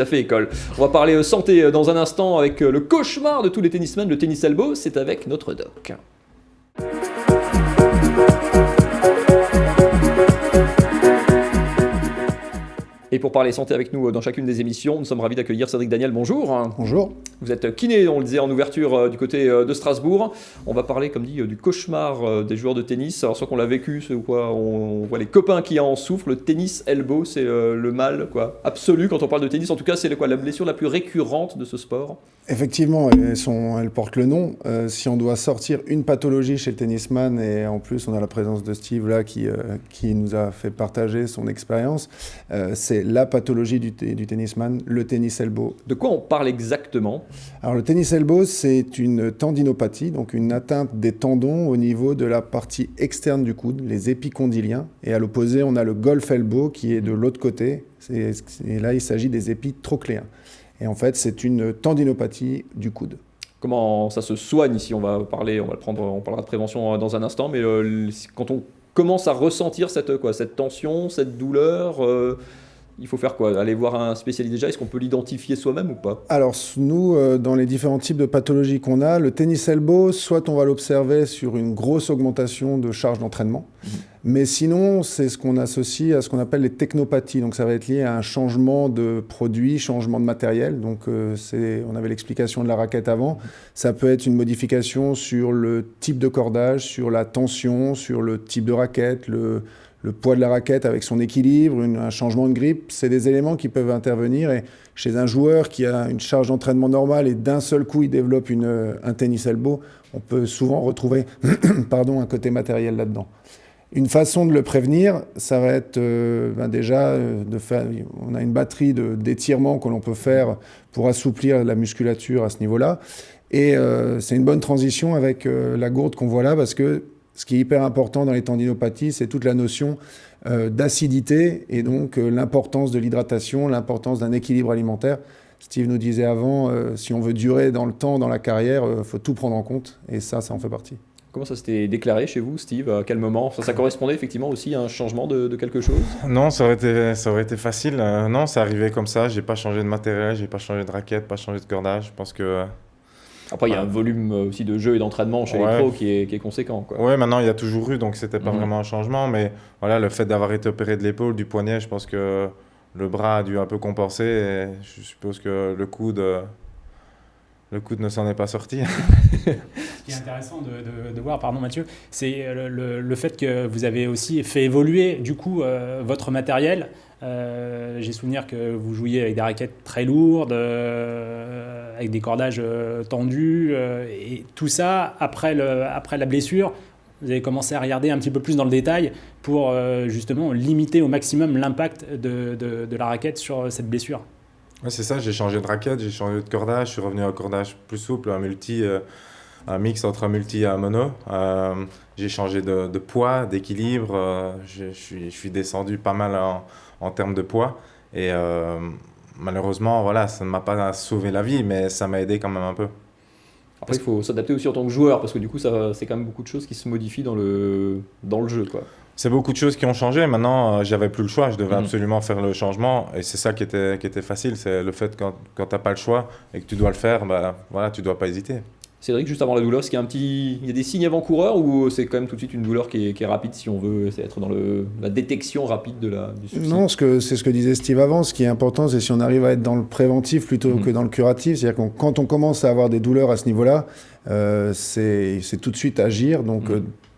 Ça fait école. On va parler santé dans un instant avec le cauchemar de tous les tennismen, le tennis elbow. C'est avec notre doc. Et pour parler santé avec nous dans chacune des émissions, nous sommes ravis d'accueillir Cédric Daniel. Bonjour. Bonjour. Vous êtes kiné, on le disait en ouverture du côté de Strasbourg. On va parler, comme dit, du cauchemar des joueurs de tennis. Alors, soit qu'on l'a vécu, soit on voit les copains qui en souffrent. Le tennis elbow, c'est le mal absolu quand on parle de tennis. En tout cas, c'est la blessure la plus récurrente de ce sport. Effectivement, elle porte le nom. Si on doit sortir une pathologie chez le tennisman, et en plus on a la présence de Steve là qui nous a fait partager son expérience, c'est la pathologie du tennisman, le tennis elbow. De quoi on parle exactement ? Alors le tennis elbow, c'est une tendinopathie, donc une atteinte des tendons au niveau de la partie externe du coude, les épicondyliens. Et à l'opposé, on a le golf elbow qui est de l'autre côté. Et là, il s'agit des épis-trochléens. Et en fait, c'est une tendinopathie du coude. Comment ça se soigne ici ? On parlera de prévention dans un instant, mais quand on commence à ressentir cette tension, cette douleur, il faut faire quoi ? Aller voir un spécialiste déjà ? Est-ce qu'on peut l'identifier soi-même ou pas ? Alors nous, dans les différents types de pathologies qu'on a, le tennis elbow, soit on va l'observer sur une grosse augmentation de charge d'entraînement, mais sinon, c'est ce qu'on associe à ce qu'on appelle les technopathies. Donc ça va être lié à un changement de produit, changement de matériel. Donc on avait l'explication de la raquette avant. Ça peut être une modification sur le type de cordage, sur la tension, sur le type de raquette, le poids de la raquette avec son équilibre, un changement de grip. C'est des éléments qui peuvent intervenir. Et chez un joueur qui a une charge d'entraînement normale et d'un seul coup, il développe un tennis elbow, on peut souvent retrouver un côté matériel là-dedans. Une façon de le prévenir, ça va être on a une batterie d'étirements que l'on peut faire pour assouplir la musculature à ce niveau-là. Et c'est une bonne transition avec la gourde qu'on voit là, parce que ce qui est hyper important dans les tendinopathies, c'est toute la notion d'acidité et donc l'importance de l'hydratation, l'importance d'un équilibre alimentaire. Steve nous disait avant, si on veut durer dans le temps, dans la carrière, faut tout prendre en compte, et ça en fait partie. Comment ça s'était déclaré chez vous, Steve ? À quel moment ? Ça correspondait effectivement aussi à un changement de quelque chose ? Non, ça aurait été facile. Non, ça arrivait comme ça. J'ai pas changé de matériel, j'ai pas changé de raquette, pas changé de cordage. Je pense que... Après, il y a un volume aussi de jeu et d'entraînement chez les pros qui est conséquent, quoi. Oui, maintenant, il y a toujours eu, donc c'était pas vraiment un changement. Mais voilà, le fait d'avoir été opéré de l'épaule, du poignet, je pense que le bras a dû un peu compenser. Et je suppose que le coude ne s'en est pas sorti. Ce qui est intéressant de voir, pardon Mathieu, c'est le fait que vous avez aussi fait évoluer du coup votre matériel. J'ai souvenir que vous jouiez avec des raquettes très lourdes, avec des cordages tendus, et tout ça, après la blessure, vous avez commencé à regarder un petit peu plus dans le détail pour justement limiter au maximum l'impact de la raquette sur cette blessure. Oui, c'est ça, j'ai changé de raquette, j'ai changé de cordage, je suis revenu à un cordage plus souple, un mix entre un multi et un mono. J'ai changé de poids, d'équilibre, je suis descendu pas mal en termes de poids. Et malheureusement, voilà, ça ne m'a pas sauvé la vie, mais ça m'a aidé quand même un peu. Après, il faut s'adapter aussi en tant que joueur, parce que du coup, c'est quand même beaucoup de choses qui se modifient dans le jeu, quoi. C'est beaucoup de choses qui ont changé. Maintenant, j'avais plus le choix. Je devais absolument faire le changement. Et c'est ça qui était facile. C'est le fait que quand tu n'as pas le choix et que tu dois le faire, tu ne dois pas hésiter. Cédric, juste avant la douleur, est-ce qu'il y a des signes avant-coureurs ou c'est quand même tout de suite une douleur qui est rapide si on veut être dans la détection rapide du souci ? Non, c'est ce que disait Steve avant. Ce qui est important, c'est si on arrive à être dans le préventif plutôt que dans le curatif. C'est-à-dire que quand on commence à avoir des douleurs à ce niveau-là, c'est tout de suite agir. Donc,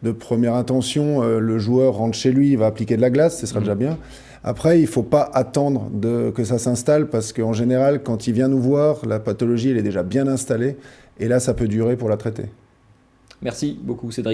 de première intention, le joueur rentre chez lui, il va appliquer de la glace, ce sera déjà bien. Après, il ne faut pas attendre que ça s'installe parce qu'en général, quand il vient nous voir, la pathologie elle est déjà bien installée et là, ça peut durer pour la traiter. Merci beaucoup, Cédric.